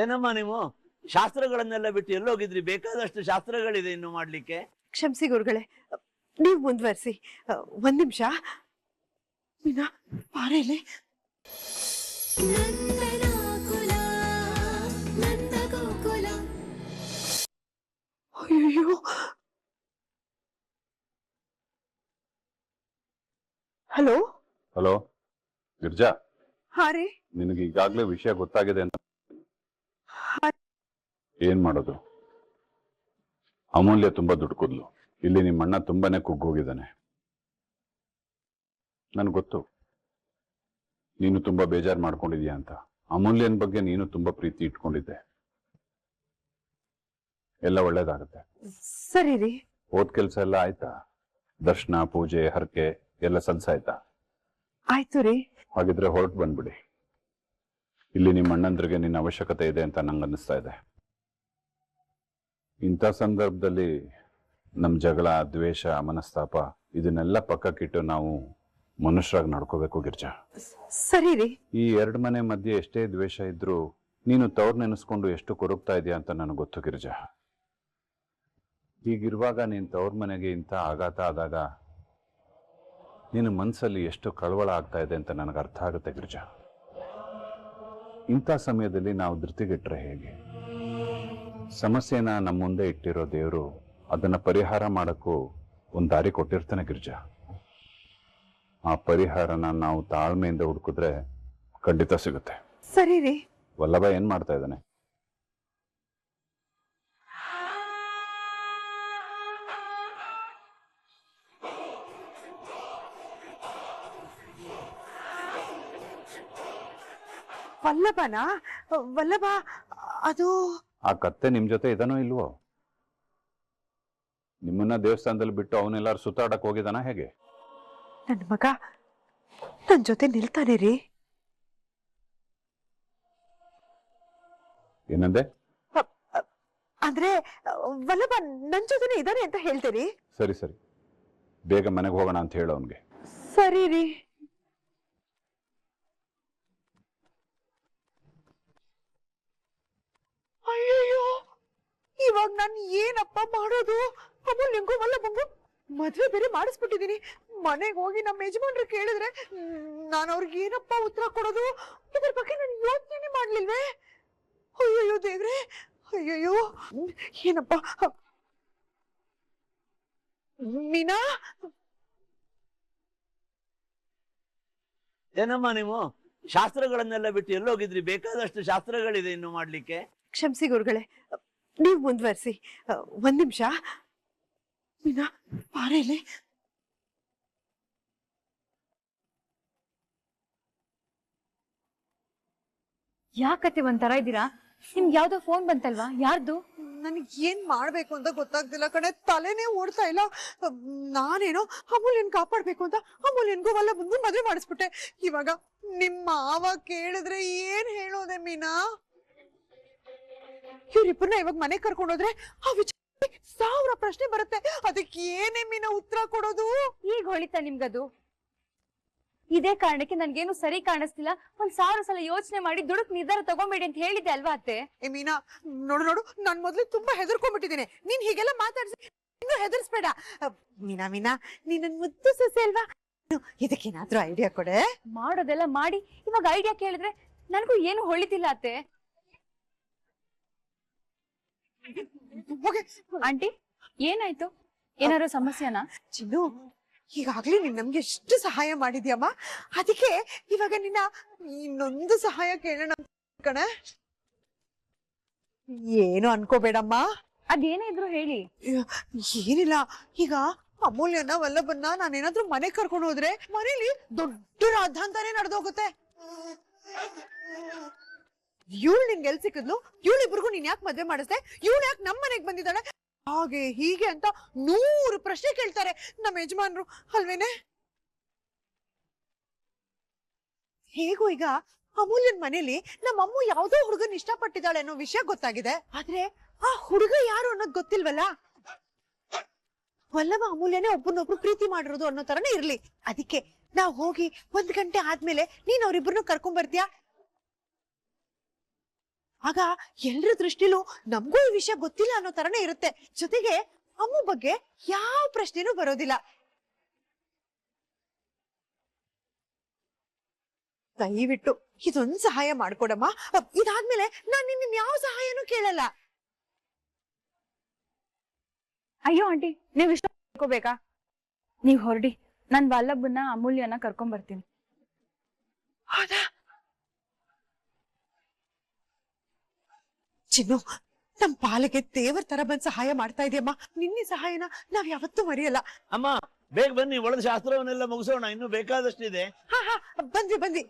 ಏನಮ್ಮ ನೀವು ಶಾಸ್ತ್ರಗಳನ್ನೆಲ್ಲ ಬಿಟ್ಟು ಎಲ್ಲೋಗಿದ್ರಿ? ಬೇಕಾದಷ್ಟು ಶಾಸ್ತ್ರಗಳಿದೆ ಇನ್ನು ಮಾಡ್ಲಿಕ್ಕೆ. ಕ್ಷಮಿಸಿ ಗುರುಗಳೇ, ನೀವು ಮುಂದುವರಿಸಿ. ಒಂದ್ ನಿಮಿಷ. ಮೀನಾ ಪಾರೇಲೆ. ಅಯ್ಯೋ, ಹಲೋ ಹಲೋ ಗಿರ್ಜಾ, ಹಾ ರೀ. ನಿನಗೆ ಈಗಾಗ್ಲೇ ವಿಷಯ ಗೊತ್ತಾಗಿದೆ ಅಂತ ಏನ್ ಮಾಡೋದು? ಅಮೂಲ್ಯ ತುಂಬಾ ದುಡ್ಕೋದ್ಲು. ಇಲ್ಲಿ ನಿಮ್ಮ ಅಣ್ಣ ತುಂಬಾನೇ ಕುಗ್ಗೋಗಿದ್ದಾನೆ. ನನ್ಗೆ ಗೊತ್ತು ನೀನು ತುಂಬಾ ಬೇಜಾರು ಮಾಡ್ಕೊಂಡಿದ್ಯಾ ಅಂತ. ಅಮೂಲ್ಯನ ಬಗ್ಗೆ ನೀನು ತುಂಬಾ ಪ್ರೀತಿ ಇಟ್ಕೊಂಡಿದ್ದೆ. ಎಲ್ಲ ಒಳ್ಳೇದಾಗತ್ತೆ. ಸರಿ ರೀ. ಓದ್ ಕೆಲ್ಸ ಎಲ್ಲ ಆಯ್ತಾ? ದರ್ಶನ, ಪೂಜೆ, ಹರಕೆ ಎಲ್ಲ ಸಲ್ಸಾಯ್ತಾ? ಆಯ್ತು ರೀ. ಹಾಗಿದ್ರೆ ಹೊರಟು ಬಂದ್ಬಿಡಿ. ಇಲ್ಲಿ ನಿಮ್ಮ ಅಣ್ಣಂದ್ರಿಗೆ ನಿನ್ನ ಅವಶ್ಯಕತೆ ಇದೆ ಅಂತ ನಂಗೆ ಅನ್ನಿಸ್ತಾ ಇದೆ. ಇಂಥ ಸಂದರ್ಭದಲ್ಲಿ ನಮ್ಮ ಜಗಳ, ದ್ವೇಷ, ಮನಸ್ತಾಪ ಇದನ್ನೆಲ್ಲ ಪಕ್ಕಕ್ಕಿಟ್ಟು ನಾವು ಮನುಷ್ಯರಾಗಿ ನಡ್ಕೋಬೇಕು ಗಿರ್ಜಾ. ಸರಿ ರೀ. ಈ ಎರಡು ಮನೆ ಮಧ್ಯೆ ಎಷ್ಟೇ ದ್ವೇಷ ಇದ್ರೂ ನೀನು ತವ್ರು ನೆನೆಸ್ಕೊಂಡು ಎಷ್ಟು ಕೊರಗ್ತಾ ಇದೆಯಾ ಅಂತ ನನಗೆ ಗೊತ್ತು ಗಿರ್ಜಾ. ಹೀಗಿರುವಾಗ ನೀನು ತವ್ರ ಮನೆಗೆ ಇಂಥ ಆಘಾತ ಆದಾಗ ನಿನ್ನ ಮನಸ್ಸಲ್ಲಿ ಎಷ್ಟು ಕಳವಳ ಆಗ್ತಾ ಇದೆ ಅಂತ ನನಗೆ ಅರ್ಥ ಆಗುತ್ತೆ ಗಿರ್ಜಾ. ಇಂಥ ಸಮಯದಲ್ಲಿ ನಾವು ಧೃತಿಗೆಟ್ರೆ ಹೇಗೆ? ಸಮಸ್ಯೆನ ನಮ್ಮ ಮುಂದೆ ಇಟ್ಟಿರೋ ದೇವರು ಅದನ್ನ ಪರಿಹಾರ ಮಾಡಕ್ಕೂ ಒಂದು ದಾರಿ ಕೊಟ್ಟಿರ್ತಾನೆ ಗಿರ್ಜಾ. ಆ ಪರಿಹಾರನ ನಾವು ತಾಳ್ಮೆಯಿಂದ ಹುಡುಕಿದ್ರೆ ಖಂಡಿತ ಸಿಗುತ್ತೆ. ಸರಿ ರೀ. ವಲ್ಲಭ ಏನ್ ಮಾಡ್ತಾ ಇದ್ದಾನೆ? ವಲ್ಲಭನಾ? ವಲ್ಲಭ ಅದು ಆ ಕತ್ತೆ ನಿಮ್ ಜೊತೆ ಇದನೋ ಇಲ್ವೋ? ನಿಮ್ಮನ್ನ ದೇವಸ್ಥಾನದಲ್ಲಿ ಬಿಟ್ಟು ಅವನೆಲ್ಲಾರು ಸುತ್ತಾಡಕ್ ಹೋಗಿದಾನ ಹೇಗೆ? ನನ್ನ ಮಗ ನನ್ ಜೊತೆ ನಿಲ್ತಾನೆ ರೀ. ಏನಂದೆ? ಅಂದ್ರೆ ವಲ್ಲಭ ನನ್ ಜೊತೆನೆ ಇದಾನೆ ಅಂತ ಹೇಳ್ತೀರಿ? ಸರಿ ಸರಿ, ಬೇಗ ಮನೆಗೆ ಹೋಗೋಣ ಅಂತ ಹೇಳು ಅವನ್ಗೆ. ಸರಿ ರೀ. ಅಯ್ಯಯ್ಯೋ, ಇವಾಗ ನಾನು ಏನಪ್ಪ ಮಾಡೋದು? ಅಮೂಲ್ಯಂಗೂ ವಲ್ಲಭಂಗೂ ಮದ್ವೆ ಬೇರೆ ಮಾಡಿಸ್ಬಿಟ್ಟಿದೀನಿ. ಮನೆಗೆ ಹೋಗಿ ನಮ್ಮ ಯಜಮಾನ್ರು ಕೇಳಿದ್ರೆ ನಾನು ಅವ್ರಿಗೆ ಏನಪ್ಪ ಉತ್ತರ ಕೊಡೋದು? ಇದ್ರ ಬಗ್ಗೆ ನಾನು ಯೋಚನೆ ಮಾಡ್ಲಿಲ್ವೇ? ಅಯ್ಯಯ್ಯೋ ದೇವ್ರೆ, ಅಯ್ಯಯ್ಯೋ ಏನಪ್ಪ. ಮೀನಾ, ಏನಮ್ಮ ನೀವು ಶಾಸ್ತ್ರಗಳನ್ನೆಲ್ಲ ಬಿಟ್ಟು ಎಲ್ಲೋಗಿದ್ರಿ? ಬೇಕಾದಷ್ಟು ಶಾಸ್ತ್ರಗಳಿದೆ ಇನ್ನು ಮಾಡ್ಲಿಕ್ಕೆ. ಕ್ಷಮಿಸಿ ಗುರುಗಳೇ, ನೀವು ಮುಂದುವರಿಸಿ. ಒಂದ್ ನಿಮಿಷ. ಮೀನಾ ಪಾರೇಲೆ. ಯಾಕತ್ತೆ ಒಂಥರ ಇದ್ದೀರಾ? ನಿಮ್ಗೆ ಯಾವ್ದೋ ಫೋನ್ ಬಂತಲ್ವಾ? ಯಾರ್ದು? ನನಗೆ ಏನ್ ಮಾಡ್ಬೇಕು ಅಂತ ಗೊತ್ತಾಗ್ತಿಲ್ಲ ಕಣೆ, ತಲೆನೇ ಓಡ್ತಾ ಇಲ್ಲ. ನಾನೇನೋ ಅಮೂಲ್ಯನ್ ಕಾಪಾಡ್ಬೇಕು ಅಂತ ಅಮೂಲ್ಯನ್ಗೂ ವಲ್ಲಭಂಗೂ ಮದ್ವೆ ಮಾಡಿಸ್ಬಿಟ್ಟೆ. ಇವಾಗ ನಿಮ್ಮ ಮಾವ ಕೇಳಿದ್ರೆ ಏನ್ ಹೇಳೋದೆ ಮೀನಾ? ಇವ್ರಿಬ್ಬರನ್ನ ಇವಾಗ ಮನೆ ಕರ್ಕೊಂಡೋದ್ರೆ ಆ ವಿಚಾರ 1000 ಪ್ರಶ್ನೆ ಬರುತ್ತೆ. ಅದಕ್ಕೆ ಏನೇ ಮೀನಾ ಉತ್ತರ ಕೊಡೋದು? ಈಗ ಹೊಳಿತಾ ನಿಮ್ಗದು? ಇದೇ ಕಾರಣಕ್ಕೆ ನನ್ಗೇನು ಸರಿ ಕಾಣಿಸ್ತಿಲ್ಲ. 1000 ಸಲ ಯೋಚನೆ ಮಾಡಿ ದುಡುಕ್ ನಿರ್ಧಾರ ತಗೊಂಬೇಡಿ ಅಂತ ಹೇಳಿದೆ ಅಲ್ವಾ ಅತ್ತೆ? ಏ ಮೀನಾ, ನೋಡು ನೋಡು, ನಾನ್ ಮೊದ್ಲು ತುಂಬಾ ಹೆದರ್ಕೊಂಡ್ಬಿಟ್ಟಿದ್ದೀನಿ. ನೀನ್ ಹೀಗೆಲ್ಲ ಮಾತಾಡ್ಸಿ ಇನ್ನು ಹೆದರ್ಸ್ಬೇಡ. ಮೀನಾ ಮೀನಾ, ನೀನ್ ನನ್ ಮುದ್ದು ಸೊಸೆ ಅಲ್ವಾ? ಇದಕ್ಕೇನಾದ್ರೂ ಐಡಿಯಾ ಕೊಡೆ. ಮಾಡೋದೆಲ್ಲ ಮಾಡಿ ಇವಾಗ ಐಡಿಯಾ ಕೇಳಿದ್ರೆ ನನಗೂ ಏನು ಹೊಳಿತಿಲ್ಲ ಅತ್ತೆ. ಆಂಟಿ, ಏನಾಯ್ತು? ಏನಾದ್ರು ಸಮಸ್ಯೆನಾ? ಚಿನ್ನು, ಈಗಾಗ್ಲೇ ನೀನ್ ನಮ್ಗೆ ಎಷ್ಟು ಸಹಾಯ ಮಾಡಿದ್ಯಮ್ಮ. ಅದಕ್ಕೆ ಇವಾಗ ನಿನ್ನ ಇನ್ನೊಂದು ಸಹಾಯ ಕೇಳೋಣ ಕಣೆ. ಏನು ಅನ್ಕೋಬೇಡಮ್ಮ. ಅದೇನೇ ಇದ್ರು ಹೇಳಿ. ಏನಿಲ್ಲ, ಈಗ ಅಮೂಲ್ಯನ ವಲ್ಲಭನ್ನ ನಾನೇನಾದ್ರೂ ಮನೆ ಕರ್ಕೊಂಡು ಹೋದ್ರೆ ಮನೇಲಿ ದೊಡ್ಡ ರಾಧಾಂತಾನೆ ನಡೆದೋಗುತ್ತೆ. ಇವಳು ನಿನ್ಗೆ ಎಲ್ ಸಿಕ್ಕಿದ್ಲು? ಇವಳಿಬ್ರಿಗೂ ನೀನ್ ಯಾಕೆ ಮದ್ವೆ ಮಾಡಿಸ್ದೆ? ಇವಳು ಯಾಕೆ ನಮ್ ಮನೆಗ್ ಬಂದಿದ್ದಾಳೆ? ಹಾಗೆ ಹೀಗೆ ಅಂತ 100 ಪ್ರಶ್ನೆ ಕೇಳ್ತಾರೆ ನಮ್ಮ ಯಜಮಾನ್ರು, ಅಲ್ವೇನೆ? ಹೇಗೂ ಈಗ ಅಮೂಲ್ಯನ್ ಮನೇಲಿ ನಮ್ಮಮ್ಮ ಯಾವ್ದೋ ಹುಡುಗನ್ ಇಷ್ಟಪಟ್ಟಿದ್ದಾಳೆ ಅನ್ನೋ ವಿಷಯ ಗೊತ್ತಾಗಿದೆ. ಆದ್ರೆ ಆ ಹುಡುಗ ಯಾರು ಅನ್ನೋದ್ ಗೊತ್ತಿಲ್ವಲ್ಲ. ವಲ್ಲಭ ಅಮೂಲ್ಯನೇ ಒಬ್ಬರನ್ನೊಬ್ರು ಪ್ರೀತಿ ಮಾಡಿರೋದು ಅನ್ನೋ ತರನೇ ಇರ್ಲಿ. ಅದಕ್ಕೆ ನಾವ್ ಹೋಗಿ 1 ಗಂಟೆ ಆದ್ಮೇಲೆ ನೀನ್ ಅವ್ರಿಬ್ರನ್ನು ಕರ್ಕೊಂಡ್ ಬರ್ತೀಯಾ? ಆಗ ಎಲ್ರ ದೃಷ್ಟಿಲೂ ನಮಗೂ ಈ ವಿಷಯ ಗೊತ್ತಿಲ್ಲ ಅನ್ನೋ ತರನೇ ಇರುತ್ತೆ. ಜೊತೆಗೆ ಅಮ್ಮ ಬಗ್ಗೆ ಯಾವ ಪ್ರಶ್ನೆನೂ ಬರೋದಿಲ್ಲ. ದಯವಿಟ್ಟು ಇದೊಂದ್ ಸಹಾಯ ಮಾಡ್ಕೊಡಮ್ಮ. ಇದಾದ್ಮೇಲೆ ನಾನ್ ನಿನ್ನ ಯಾವ ಸಹಾಯನೂ ಕೇಳಲ್ಲ. ಅಯ್ಯೋ ಆಂಟಿ, ನೀವ್ ಇಷ್ಟ ಮಾಡ್ಕೋಬೇಕಾ? ನೀವ್ ಹೊರಡಿ, ನಾನ್ ವಲ್ಲಭನ್ನ ಅಮೂಲ್ಯನ ಕರ್ಕೊಂಡ್ ಬರ್ತೀನಿ. ಹೌದಾ? ಚಿನ್ನು, ನಮ್ ಪಾಲಿಗೆ ದೇವರ ತರ ಬಂದ್ ಸಹಾಯ ಮಾಡ್ತಾ ಇದೆಯಮ್ಮ. ನಿನ್ನೆ ಸಹಾಯನ ನಾವ್ ಯಾವತ್ತೂ ಮರೆಯಲ್ಲ. ಅಮ್ಮ ಬೇಗ ಬನ್ನಿ, ಒಳದ ಶಾಸ್ತ್ರವನ್ನೆಲ್ಲ ಮುಗಿಸೋಣ, ಇನ್ನು ಬೇಕಾದಷ್ಟಿದೆ. ಹಾ ಹಾ, ಬಂದ್ವಿ ಬಂದ್ವಿ.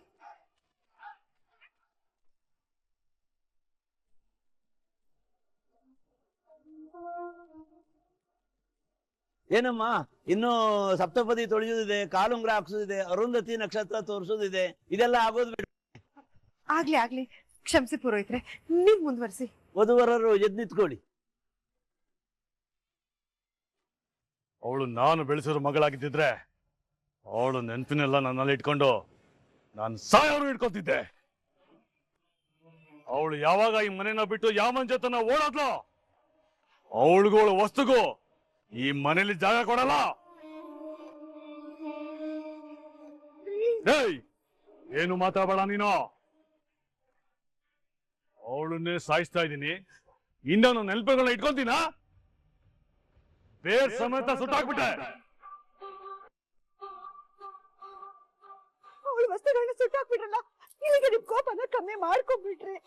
ಏನಮ್ಮ, ಇನ್ನು ಸಪ್ತಪದಿ ತೊಳೆಯೋದಿದೆ, ಕಾಲುಂಗ್ರ ಹಾಕ್ಸೋದಿದೆ, ಅರುಂಧತಿ ನಕ್ಷತ್ರ ತೋರಿಸೋದಿದೆ, ಇದೆಲ್ಲ ಆಗೋದು ಬಿಡು. ಆಗ್ಲಿ ಆಗ್ಲಿ, ಕ್ಷಮಿಸಿ ಪುರೋಹಿತ್ರೆ, ನೀವ್ ಮುಂದುವರಿಸಿ. ವಧುವರರು ಎದ್ ನಿಂತ್ಕೊಳ್ಳಿ. ಅವಳು ನಾನು ಬೆಳೆಸಿರೋ ಮಗಳಾಗಿದ್ದಿದ್ರೆ ಅವಳು ನೆನಪಿನೆಲ್ಲ ನನ್ನಲ್ಲಿ ಇಟ್ಕೊಂಡು ನಾನು ಸಾಯೋರು ಇಟ್ಕೊತಿದ್ದೆ. ಅವಳು ಯಾವಾಗ ಈ ಮನೆನ ಬಿಟ್ಟು ಯಾವ ಮನೆ ಜೊತೆನ ಓಡಾದ್ಲೋ ಅವಳಿಗೂ ಅವಳ ವಸ್ತುಗೂ ಈ ಮನೇಲಿ ಜಾಗ ಕೊಡಲ್ಲ. ಏಯ್, ಏನು ಮಾತಾಡಬೇಡ ನೀನು. ಅವಳನ್ನೇ ಸಾಯಿಸ್ತಾ ಇದ್ದೀನಿ, ಇನ್ನೊಂದು ನೆನಪುಗಳನ್ನ ಇಟ್ಕೊಂತೀನ ಬೇರ್ ಸಮೇತ ಸುಟ್ಟಾಕ್ಬಿಟ್ಟೆ. ಅವಳ ವಸ್ತುಗಳನ್ನ ಸುಟ್ಟಾಕ್ಬಿಟ್ರಲ್ಲ, ಇಲ್ಲಿಗೆ ನಿಮ್ ಕೋಪನ ಕಮ್ಮಿ ಮಾಡ್ಕೊಂಡ್ಬಿಟ್ರಿ.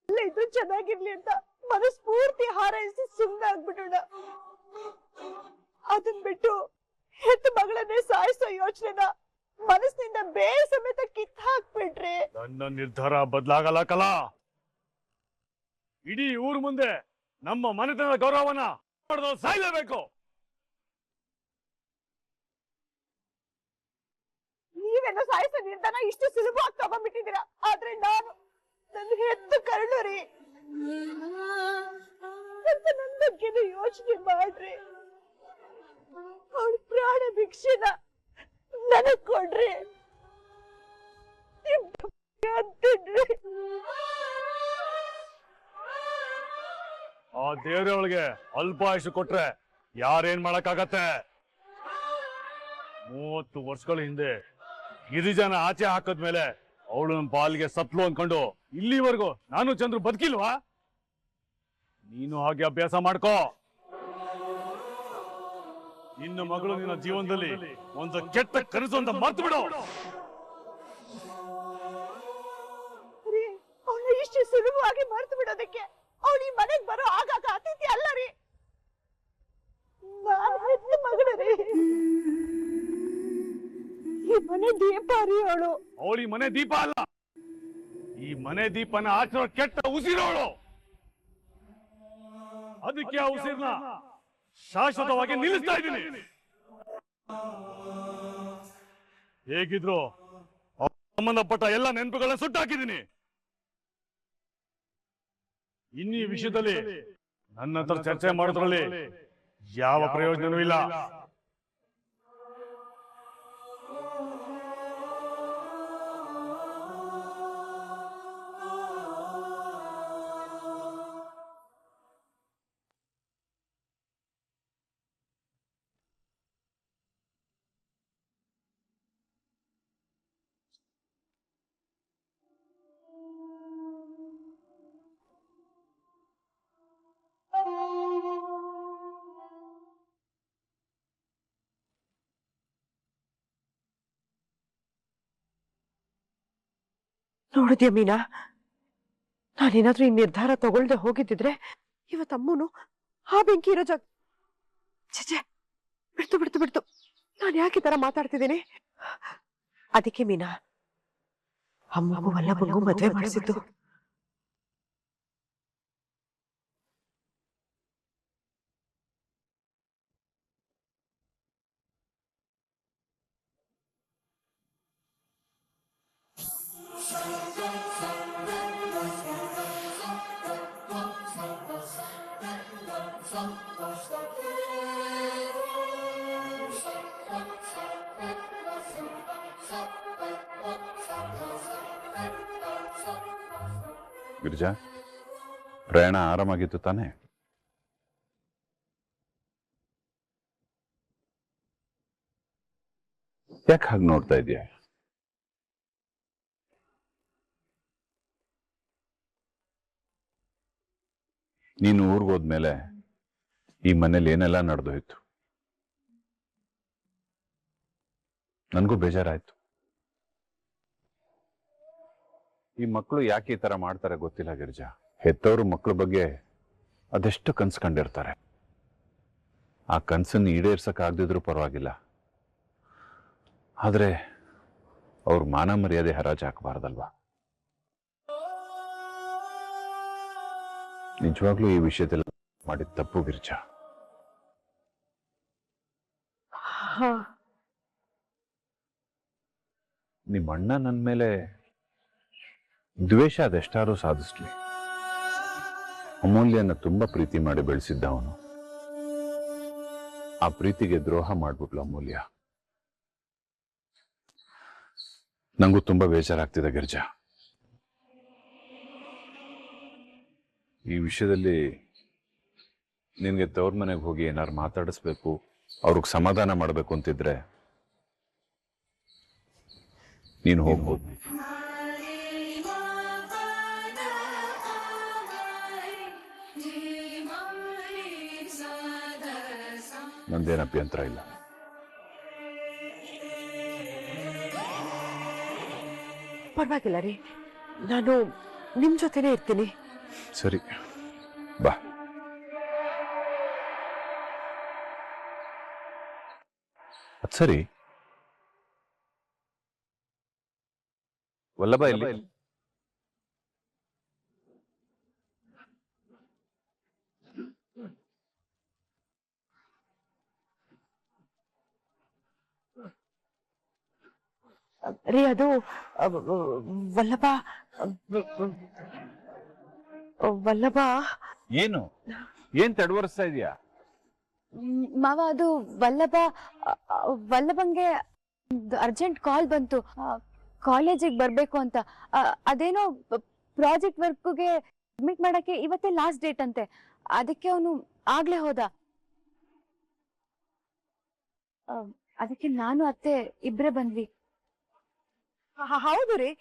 ಎಲ್ಲ ಇದು ಚೆನ್ನಾಗಿರ್ಲಿ ಅಂತ ಮನಸ್ಫೂರ್ತಿ ಹಾರೈಸಿ ಸುಮ್ಮನೆ ಆಗ್ಬಿಡೋಣ. ಅದನ್ ಬಿಟ್ಟು ಹೆತ್ತ ಮಗಳನ್ನೇ ಸಾಯಿಸೋ ಯೋಚನೆನ ಮನಸ್ಸಿನಿಂದ ಬೇರೆ ಸಮೇತ ಕಿತ್ ಹಾಕ್ಬಿಟ್ರಿ. ನನ್ನ ನಿರ್ಧಾರ ಬದಲಾಗಲ್ಲ ಕಲಾ. ಇಡೀ ಊರು ಮುಂದೆ ನಮ್ಮ ಮನೆತನದ ಗೌರವನ ಸಾಯ್ಲೇಬೇಕು. ನೀವೆಲ್ಲ ಸಾಯಿಸೋ ನಿರ್ಧಾರ ಇಷ್ಟು ಸುಲಭವಾಗಿ ತಗೊಂಡ್ಬಿಟ್ಟಿದ್ದೀರಾ. ಆದ್ರೆ ನಾನು ನನ್ನ ಹೆತ್ತು ಕರುಳು ರೀ, ನನ್ನ ಬಗ್ಗೆನೂ ಯೋಚನೆ ಮಾಡ್ರಿ. ಅವಳ ಪ್ರಾಣ ಭಿಕ್ಷೆನ ನನಗ್ ಕೊಡ್ರಿ ಅಂತಿದ್ರಿ. ಆ ದೇವ್ರವಳಿಗೆ ಅಲ್ಪ ಆಯುಷು ಕೊಟ್ರೆ ಯಾರೇನ್ ಮಾಡಕ್ಕಾಗತ್ತೆ? 30 ವರ್ಷಗಳ ಹಿಂದೆ ಗಿರಿಜನ ಆಚೆ ಹಾಕದ್ಮೇಲೆ ಅವಳು ನಮ್ಮ ಪಾಲಿಗೆ ಸತ್ಲು ಅನ್ಕೊಂಡು ಇಲ್ಲಿವರೆಗೂ ನಾನು ಚಂದ್ರು ಬದುಕಿಲ್ವಾ? ನೀನು ಹಾಗೆ ಅಭ್ಯಾಸ ಮಾಡ್ಕೋ. ನಿನ್ನ ಮಗಳು ನಿನ್ನ ಜೀವನದಲ್ಲಿ ಒಂದು ಕೆಟ್ಟ ಕನಸು ಅಂತ ಮರ್ತು ಬಿಡು. ಅವಳು ಇಷ್ಟು ಸುಲಭವಾಗಿ ಮರ್ತು ಬಿಡೋದಕ್ಕೆ ಅವಳು ಈ ಮನೆಗ್ ಬರೋ ಆಗಾಗ ಅತಿಥಿ ಅಲ್ಲ ರೀ, ನಾನು ಹೆತ್ತ ಮಗಳು ರೀ. ಈ ಮನೆ ದೀಪ ರೀ ಅವಳು. ಅವಳು ಈ ಮನೆ ದೀಪ ಅಲ್ಲ, ಈ ಮನೆ ದೀಪನ ಆಚರೋ ಕೆಟ್ಟ ಉಸಿರೋಳು. ಅದಕ್ಕೆ ಆ ಉಸಿರನ್ನ ಶಾಶ್ವತವಾಗಿ ನಿಲ್ಲಿಸ್ತಾ ಇದ್ದೀನಿ. ಹೇಗಿದ್ರು ಸಂಬಂಧಪಟ್ಟ ಎಲ್ಲ ನೆನಪುಗಳನ್ನ ಸುಟ್ಟಾಕಿದ್ದೀನಿ. ಇನ್ನೀ ವಿಷಯದಲ್ಲಿ ನನ್ನ ಹತ್ರ ಚರ್ಚೆ ಮಾಡೋದ್ರಲ್ಲಿ ಯಾವ ಪ್ರಯೋಜನವೂ ಇಲ್ಲ. ನೋಡಿದ್ಯಾ ಮೀನಾ, ನಾನೇನಾದ್ರೂ ಈ ನಿರ್ಧಾರ ತಗೊಳ್ದೆ ಹೋಗಿದ್ದಿದ್ರೆ ಇವತ್ತಮ್ಮನು ಆ ಬೆಂಕಿ ಇರೋ ಜಾಗ. ಛೆ, ಬಿಡ್ತು ಬಿಡ್ತು ಬಿಡ್ತು, ನಾನು ಯಾಕೆ ಈ ತರ ಮಾತಾಡ್ತಿದ್ದೀನಿ? ಅದಕ್ಕೆ ಮೀನಾ, ಅಮ್ಮಗೂ ವಲ್ಲಭಂಗೂ ಮದ್ವೆ ಮಾಡಿಸಿದ್ದು. ಗಿರಿಜಾ, ಪ್ರಯಾಣ ಆರಾಮಾಗಿತ್ತು ತಾನೇ? ಯಾಕೆ ಹಾಗೆ ನೋಡ್ತಾ ಇದೀಯ? ನೀನು ಊರ್ಗೋದ್ಮೇಲೆ ಈ ಮನೇಲಿ ಏನೆಲ್ಲ ನಡೆದೋಯ್ತು. ನನಗೂ ಬೇಜಾರಾಯ್ತು. ಈ ಮಕ್ಕಳು ಯಾಕೆ ಈ ತರ ಮಾಡ್ತಾರೆ ಗೊತ್ತಿಲ್ಲ ಗಿರಿಜಾ. ಹೆತ್ತವರು ಮಕ್ಕಳ ಬಗ್ಗೆ ಅದೆಷ್ಟು ಕನ್ಸು ಕಂಡಿರ್ತಾರೆ. ಆ ಕನ್ಸನ್ನು ಈಡೇರ್ಸಕ್ ಆಗದಿದ್ರೂ ಪರವಾಗಿಲ್ಲ, ಆದ್ರೆ ಅವ್ರ ಮಾನ ಮರ್ಯಾದೆ ಹರಾಜು ಹಾಕಬಾರ್ದಲ್ವಾ? ನಿಜವಾಗ್ಲೂ ಈ ವಿಷಯದಲ್ಲಿ ಮಾಡಿದ ತಪ್ಪು ಗಿರಿಜಾ. ನಿಮ್ಮ ಅಣ್ಣ ನನ್ನ ಮೇಲೆ ದ್ವೇಷ ಅದೆಷ್ಟಾರು ಸಾಧಿಸ್ಲಿ, ಅಮೂಲ್ಯನ ತುಂಬಾ ಪ್ರೀತಿ ಮಾಡಿ ಬೆಳೆಸಿದ್ದ ಅವನು. ಆ ಪ್ರೀತಿಗೆ ದ್ರೋಹ ಮಾಡ್ಬಿಟ್ಲು ಅಮೂಲ್ಯ. ನಂಗೂ ತುಂಬಾ ಬೇಜಾರಾಗ್ತಿದೆ ಗಿರಿಜಾ. ಈ ವಿಷಯದಲ್ಲಿ ನಿನ್ಗೆ ತವ್ರ ಮನೆಗೆ ಹೋಗಿ ಏನಾರು ಮಾತಾಡಿಸ್ಬೇಕು, ಅವ್ರಿಗೆ ಸಮಾಧಾನ ಮಾಡ್ಬೇಕು ಅಂತಿದ್ರೆ ನೀನು ಹೋಗ್ಬೋದು. ನಂದೇನು ಅಭ್ಯಂತರ ಇಲ್ಲ. ಪರವಾಗಿಲ್ಲ ರೀ, ನಾನು ನಿಮ್ ಜೊತೆನೇ ಇರ್ತೀನಿ. ಸರಿ, ಬಾ. ಅದ್ ಸರಿ, ವಲ್ಲಭ ಇಲ್ಲಿ? ರೀ, ಅದು ವಲ್ಲಭ ವಲ್ಲಭ ಏನು ಏನ್ ತಡವರಿಸ್ತಾ ಇದೀಯಾ? ಮಾವ, ಅದು ವಲ್ಲಭಂಗೆ ಅರ್ಜೆಂಟ್ ಕಾಲ್ ಬಂತು, ಕಾಲೇಜಿಗೆ ಬರ್ಬೇಕು ಅಂತ. ಅದೇನೋ ಪ್ರಾಜೆಕ್ಟ್ ವರ್ಕ್ಗೆ ಸಬ್ಮಿಟ್ ಮಾಡಕ್ಕೆ ಇವತ್ತೇ ಲಾಸ್ಟ್ ಡೇಟ್ ಅಂತೆ. ಅದಕ್ಕೆ ಅವನು ಆಗ್ಲೇ ಹೋದ. ಅದಕ್ಕೆ ನಾನು ಅತ್ತೆ ಇಬ್ರೇ ಬಂದ್ವಿ. ಹೌದು ರೀ,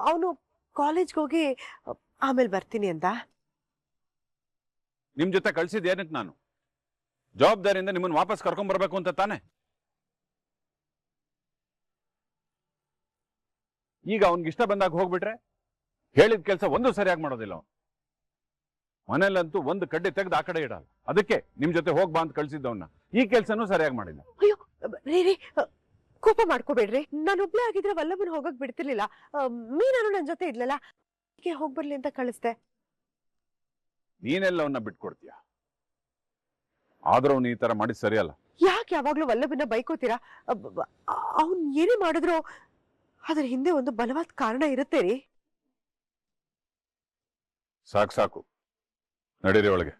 ಅವನು ಕಾಲೇಜ್ಗೆ ಹೋಗಿ ಆಮೇಲೆ ಬರ್ತೀನಿ ಅಂತ. ನಿಮ್ ಜೊತೆ ಕಳ್ಸಿದ್ ಏನಕ್ಕೆ? ನಾನು ಜವಾಬ್ದಾರಿಯಿಂದ ನಿಮ್ಮನ್ನ ವಾಪಸ್ ಕರ್ಕೊಂಡ್ ಬರ್ಬೇಕು ಅಂತ ತಾನೆ. ಈಗ ಅವನ್ಗೆ ಇಷ್ಟ ಬಂದಾಗ ಹೋಗ್ಬಿಟ್ರೆ ಹೇಳಿದ ಕೆಲಸ ಒಂದು ಸರಿಯಾಗಿ ಮಾಡೋದಿಲ್ಲ ಅವನು. ಮನೇಲಂತೂ ಒಂದು ಕಡ್ಡಿ ತೆಗೆದು ಆ ಕಡೆ ಇಡಲ್ಲ. ಅದಕ್ಕೆ ನಿಮ್ ಜೊತೆ ಹೋಗ್ಬಾ ಅಂತ ಕಳ್ಸಿದ್ದವನ್ನ ಈ ಕೆಲ್ಸನೂ ಸರಿಯಾಗಿ ಮಾಡಿಲ್ಲ. ಅಯ್ಯೋ ರೀ, ಕೋಪ ಮಾಡ್ಕೋಬೇಡ್ರಿ. ನಾನು ಒಬ್ಳೆ ಆಗಿದ್ರೆ ವಲ್ಲಭನ್ ಹೋಗಕ್ ಬಿಡ್ತಿರ್ಲಿಲ್ಲ. ಮೀನಾನು ನನ್ ಜೊತೆ ಇದ್ಲಲ್ಲ, ಹೋಗ್ಬರ್ಲಿ ಅಂತ ಕಳಿಸ್ದೆ. ನೀನೆಲ್ಲ ಅವನ್ನ ಬಿಟ್ಕೊಡ್ತೀಯ? ಆದ್ರೂ ಅವ್ನು ಈ ತರ ಮಾಡಿದ್ ಸರಿಯಲ್ಲ. ಯಾಕೆ ಯಾವಾಗ್ಲೂ ವಲ್ಲಭನ ಬೈಕೋತೀರಾ? ಅವನ್ ಏನೇ ಮಾಡಿದ್ರು ಅದ್ರ ಹಿಂದೆ ಒಂದು ಬಲವಾದ ಕಾರಣ ಇರುತ್ತೆ ರೀ. ಸಾಕು ಸಾಕು, ನಡೀರಿ ಒಳಗೆ.